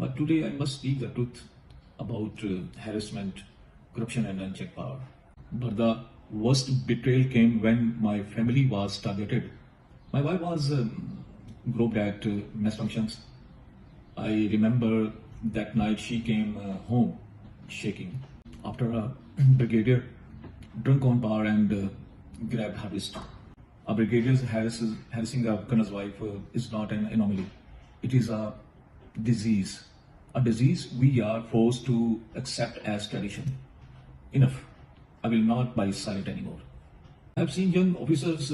But today I must speak the truth about harassment, corruption, and unchecked power. But the worst betrayal came when my family was targeted. My wife was groped at mess functions. I remember that night she came home shaking after a brigadier drunk on power and grabbed her wrist. A brigadier harassing a colonel's wife is not an anomaly. It is disease. A disease we are forced to accept as tradition. Enough. I will not buy silent anymore. I have seen young officers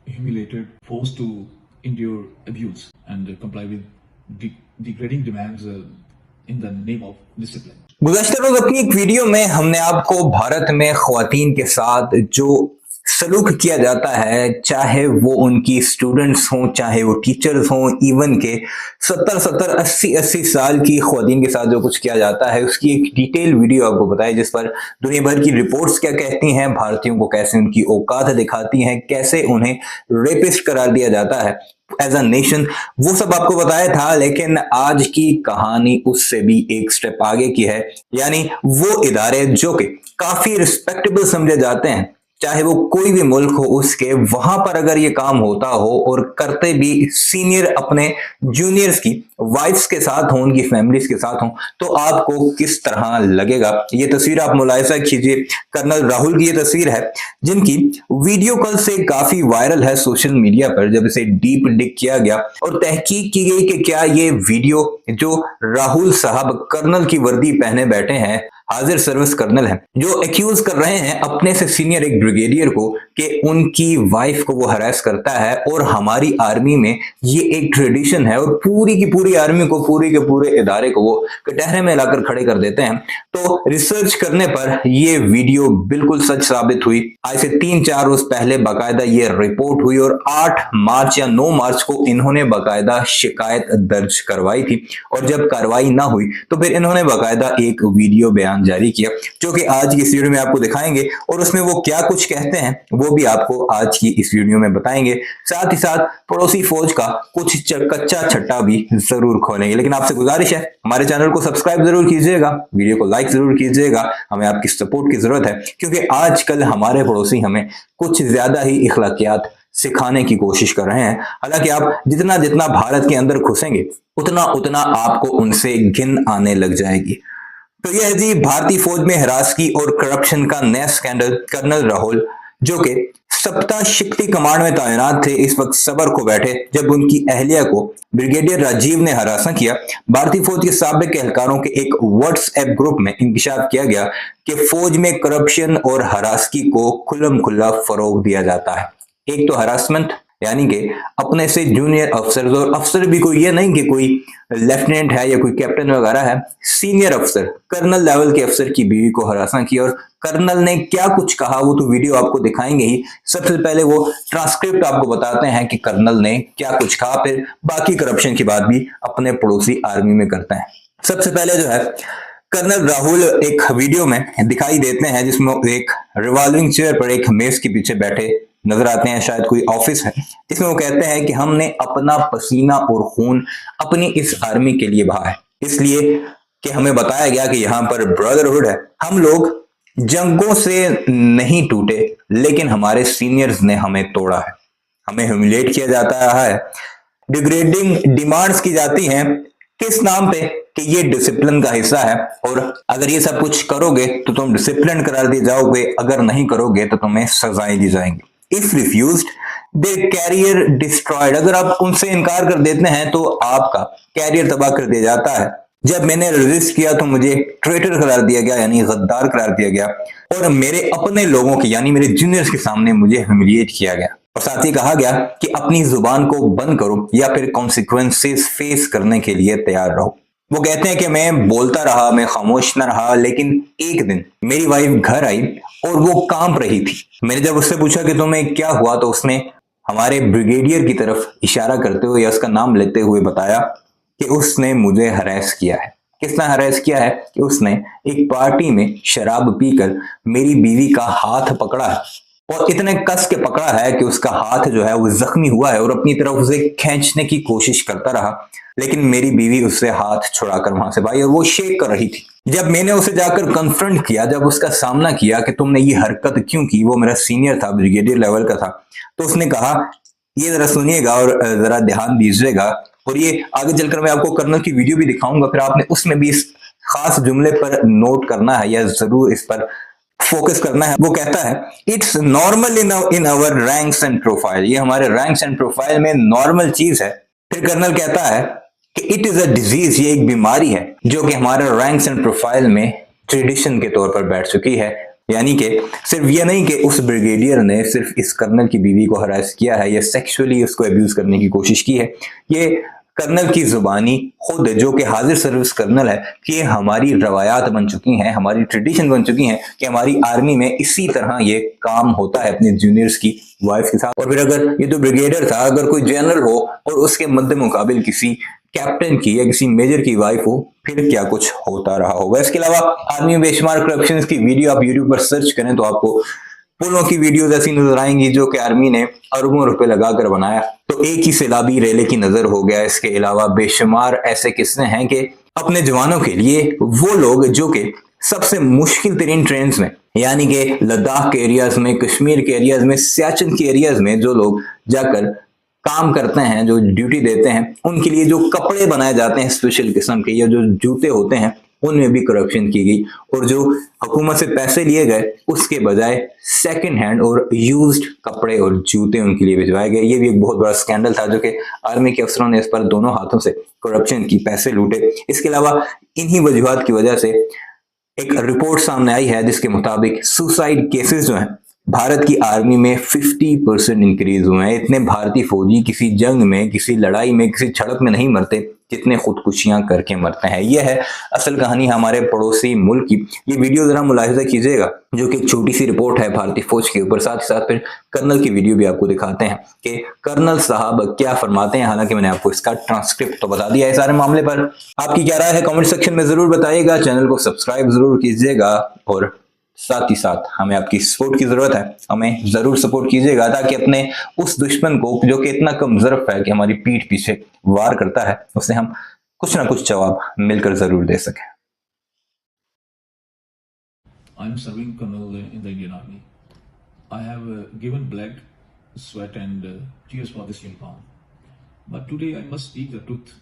humiliated, forced to endure abuse and comply with degrading demands in the name of discipline. गुज़श्ता रोज अपनी एक video में हमने आपको भारत में ख्वातीन के साथ जो सलूक किया जाता है, चाहे वो उनकी स्टूडेंट्स हों, चाहे वो टीचर्स हों, इवन के 70-70, 80-80 साल की ख्वातीन के साथ जो कुछ किया जाता है, उसकी एक डिटेल वीडियो आपको बताई, जिस पर दुनिया भर की रिपोर्ट्स क्या कहती हैं, भारतीयों को कैसे उनकी औकात दिखाती हैं, कैसे उन्हें रेपिस्ट करार दिया जाता है एज अ नेशन, वो सब आपको बताया था। लेकिन आज की कहानी उससे भी एक स्टेप आगे की है, यानी वो इदारे जो कि काफी रिस्पेक्टेबल समझे जाते हैं, चाहे वो कोई भी मुल्क हो उसके, वहां पर अगर ये काम होता हो और करते भी सीनियर अपने जूनियर्स की वाइफ्स के साथ हो, उनकी फैमिलीज के साथ हो, तो आपको किस तरह लगेगा। ये तस्वीर आप मुलाहिजा कीजिए, कर्नल राहुल की ये तस्वीर है, जिनकी वीडियो कल से काफी वायरल है सोशल मीडिया पर, जब इसे डीप डिग किया गया और तहकीक की गई कि क्या ये वीडियो जो राहुल साहब कर्नल की वर्दी पहने बैठे हैं, हाजिर सर्विस कर्नल हैं, जो एक्यूज कर रहे हैं अपने से सीनियर एक ब्रिगेडियर को कि उनकी वाइफ को वो हरास करता है, और हमारी आर्मी में ये एक ट्रेडिशन है, और पूरी की पूरी आर्मी को, पूरी के पूरे इदारे को वो कटहरे में लाकर खड़े कर देते हैं। तो रिसर्च करने पर ये वीडियो बिल्कुल सच साबित हुई। आज से 3-4 रोज पहले बाकायदा ये रिपोर्ट हुई, और 8 मार्च या 9 मार्च को इन्होंने बाकायदा शिकायत दर्ज करवाई थी, और जब कार्रवाई ना हुई तो फिर इन्होंने बाकायदा एक वीडियो बयान जारी किया, जो कि आज की इस वीडियो में आपको दिखाएंगे, और उसमें वो क्या कुछ कहते हैं वो भी आपको आज की इस वीडियो में बताएंगे। साथ ही साथ पड़ोसी फौज का कुछ कच्चा छट्टा भी जरूर खोलेंगे। लेकिन आपसे गुजारिश है, हमारे चैनल को सब्सक्राइब जरूर कीजिएगा, वीडियो को लाइक जरूर कीजिएगा, हमें आपकी सपोर्ट की जरूरत है, क्योंकि आजकल हमारे पड़ोसी हमें कुछ ज्यादा ही इखलाकियात सिखाने की कोशिश कर रहे हैं। हालांकि आप जितना जितना भारत के अंदर घुसेंगे, उतना उतना आपको उनसे घिन आने लग जाएगी। तो यह है जी भारतीय फौज में हरासगी और करप्शन का नया स्कैंडल। कर्नल राहुल, जो कि सप्ताह शक्ति कमांड में तैनात थे, इस वक्त सबर को बैठे जब उनकी अहलिया को ब्रिगेडियर राजीव ने हरासा किया। भारतीय फौज के साबिक एहलकारों के एक व्हाट्सएप ग्रुप में इंकशाफ किया गया कि फौज में करप्शन और हरासगी को खुल्लम खुल्ला फरोग दिया जाता है। एक तो हरासमेंट, यानी कि अपने से जूनियर अफसर, और अफसर भी कोई ये नहीं कि कोई लेफ्टिनेंट है या कोई कैप्टन वगैरह है, सीनियर अफसर, कर्नल लेवल के अफसर की बीवी को हरासा किया। और कर्नल ने क्या कुछ कहा वो तो वीडियो आपको दिखाएंगे ही। सबसे पहले वो ट्रांसक्रिप्ट आपको बताते हैं कि कर्नल ने क्या कुछ कहा, फिर बाकी करप्शन की बात भी अपने पड़ोसी आर्मी में करते हैं। सबसे पहले जो है, कर्नल राहुल एक वीडियो में दिखाई देते हैं, जिसमें एक रिवॉल्विंग चेयर पर एक मेज के पीछे बैठे नजर आते हैं, शायद कोई ऑफिस है, जिसमें वो कहते हैं कि हमने अपना पसीना और खून अपनी इस आर्मी के लिए बहा है, इसलिए कि हमें बताया गया कि यहाँ पर ब्रदरहुड है। हम लोग जंगों से नहीं टूटे, लेकिन हमारे सीनियर्स ने हमें तोड़ा है, हमें ह्यूमिलेट किया जाता है, डिग्रेडिंग डिमांड्स की जाती हैं, किस नाम पे कि ये डिसिप्लिन का हिस्सा है, और अगर ये सब कुछ करोगे तो तुम डिसिप्लिन करार दिए जाओगे, अगर नहीं करोगे तो तुम्हें सजाएं दी जाएंगी। If refused their career destroyed, अगर आप उनसे इनकार कर देते हैं तो आपका कैरियर तबाह कर दिया जाता है। जब मैंने रेजिस्ट किया तो मुझे ट्रेटर करार दिया गया, यानी गद्दार करार दिया गया, और मेरे अपने लोगों की यानी मेरे जूनियर्स के सामने मुझे ह्यूमिलिएट किया गया, और साथ ही कहा गया कि अपनी जुबान को बंद करो या फिर कॉन्सिक्वेंसेस फेस करने के लिए तैयार रहो। वो कहते हैं कि मैं बोलता रहा, मैं खामोश न रहा, लेकिन एक दिन मेरी वाइफ घर आई और वो कांप रही थी। मैंने जब उससे पूछा कि तुम्हें क्या हुआ, तो उसने हमारे ब्रिगेडियर की तरफ इशारा करते हुए या उसका नाम लेते हुए बताया कि उसने मुझे हरास किया है। किसने हरास किया है? कि उसने एक पार्टी में शराब पीकर मेरी बीवी का हाथ पकड़ा है और इतने कस के पकड़ा है कि उसका हाथ जो है वो जख्मी हुआ है और अपनी तरफ उसे खींचने की कोशिश करता रहा, लेकिन मेरी बीवी उससे हाथ छुड़ाकर वहां से भाई, और वो शेक कर रही थी। जब मैंने उसे जाकर कन्फ्रंट किया, जब उसका सामना किया कि तुमने ये हरकत क्यों की, वो मेरा सीनियर था, ब्रिगेडियर लेवल का था, तो उसने कहा ये जरा सुनिएगा और जरा ध्यान दीजिएगा, और ये आगे चलकर मैं आपको कर्नल की वीडियो भी दिखाऊंगा, फिर आपने उसमें भी इस खास जुमले पर नोट करना है या जरूर इस पर फोकस करना है। वो कहता है it's normal in our ranks and profile, ये हमारे रैंक्स एंड प्रोफाइल में नॉर्मल चीज है। फिर कर्नल कहता है कि इट इज अ डिजीज, ये एक बीमारी है जो कि हमारे रैंक्स एंड प्रोफाइल में ट्रेडिशन के तौर पर बैठ चुकी है। यानी कि सिर्फ ये नहीं कि उस ब्रिगेडियर ने सिर्फ इस कर्नल की बीवी को हरास किया है या सेक्सुअली उसको अब्यूज करने की कोशिश की है, ये कर्नल की जुबानी खुद जो कि हाजिर सर्विस कर्नल है कि ये हमारी रवायात बन चुकी हैं, हमारी ट्रेडिशन बन चुकी हैं कि हमारी आर्मी में इसी तरह ये काम होता है अपने जूनियर्स की वाइफ के साथ। और फिर अगर ये तो ब्रिगेडियर था, अगर कोई जनरल हो और उसके मद्दे मुकाबिल किसी कैप्टन की या किसी मेजर की वाइफ हो, फिर क्या कुछ होता रहा होगा। इसके अलावा आर्मी में बेशुमार करप्शन की वीडियो आप यूट्यूब पर सर्च करें तो आपको पुलों की वीडियोस ऐसी नजर आएंगी जो कि आर्मी ने अरबों रुपए लगाकर बनाया, तो एक ही सैलाबी रेले की नजर हो गया। इसके अलावा बेशुमार ऐसे किस्से हैं कि अपने जवानों के लिए वो लोग जो कि सबसे मुश्किल तरीन ट्रेन्स में, यानी कि लद्दाख के एरियाज में, कश्मीर के एरियाज में, सियाचिन के एरियाज में जो लोग जाकर काम करते हैं, जो ड्यूटी देते हैं, उनके लिए जो कपड़े बनाए जाते हैं स्पेशल किस्म के या जो जूते होते हैं, उनमें भी करप्शन की गई और जो हुकूमत से पैसे लिए गए उसके बजाय सेकंड हैंड और यूज्ड कपड़े और जूते उनके लिए भिजवाए गए। ये भी एक बहुत बड़ा स्कैंडल था जो कि आर्मी के अफसरों ने इस पर दोनों हाथों से करप्शन की, पैसे लूटे। इसके अलावा इन्हीं वजूहात की वजह से एक रिपोर्ट सामने आई है जिसके मुताबिक सुसाइड केसेस जो हैं भारत की आर्मी में 50% इंक्रीज हुए हैं। इतने भारतीय फौजी किसी जंग में, किसी लड़ाई में, किसी झड़प में नहीं मरते जितने खुदकुशियां करके मरते हैं। यह है असल कहानी हमारे पड़ोसी मुल्क की। ये वीडियो जरा मुलाहिजा कीजिएगा जो कि एक छोटी सी रिपोर्ट है भारतीय फौज के ऊपर। साथ ही साथ फिर कर्नल की वीडियो भी आपको दिखाते हैं कि कर्नल साहब क्या फरमाते हैं। हालांकि मैंने आपको इसका ट्रांसक्रिप्ट तो बता दिया है सारे मामले पर। आपकी क्या राय है कमेंट सेक्शन में जरूर बताइएगा। चैनल को सब्सक्राइब जरूर कीजिएगा और साथ ही साथ हमें आपकी सपोर्ट की जरूरत है, हमें जरूर सपोर्ट कीजिएगा ताकि अपने उस दुश्मन को जो कि इतना कमजोर है कि हमारी पीठ पीछे वार करता है, उसे हम कुछ ना कुछ जवाब मिलकर जरूर दे सकें। I am serving colonel in the Indian Army. I have given blood, sweat, and tears for this uniform. But today I must speak the truth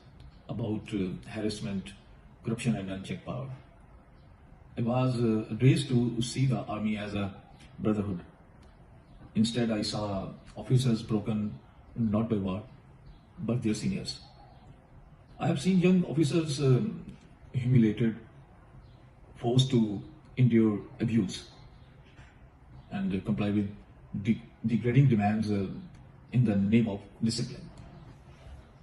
about harassment, corruption, and unchecked power. I was raised to see the army as a brotherhood. Instead, I saw officers broken not by war, but their seniors. I have seen young officers humiliated, forced to endure abuse, and comply with degrading demands in the name of discipline.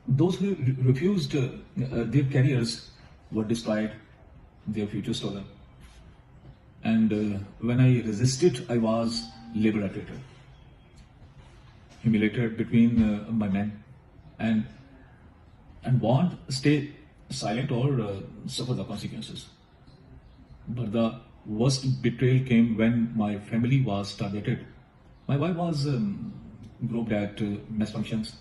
Those who refused their careers were destroyed, their future stolen. And when I resisted, I was liberated, humiliated between my men, and warned stay silent or suffer the consequences. But the worst betrayal came when my family was targeted. My wife was groped at mess functions.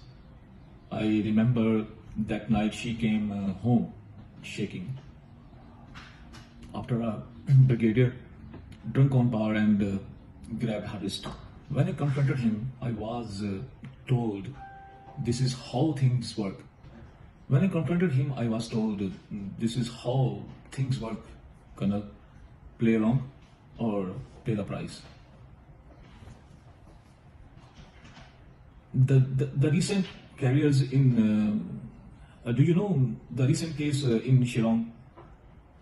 I remember that night she came home shaking after a brigadier drunk on power and grabbed her wrist. When I confronted him, I was told this is how things work. When I confronted him, I was told this is how things work, Colonel. Play along or pay the price. The recent carriers in do you know the recent case in Shillong?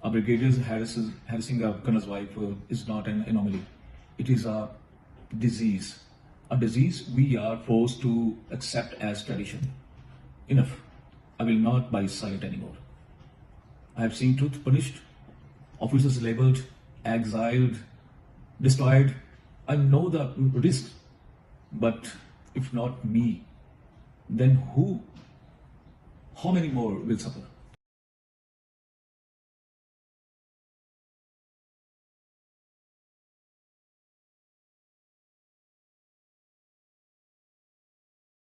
A brigadier harassing a colonel's wife is not an anomaly. It is a disease. A disease we are forced to accept as tradition. Enough. I will not buy silent anymore. I have seen truth punished, officers labeled, exiled, destroyed. I know the risk, but if not me, then who? How many more will suffer?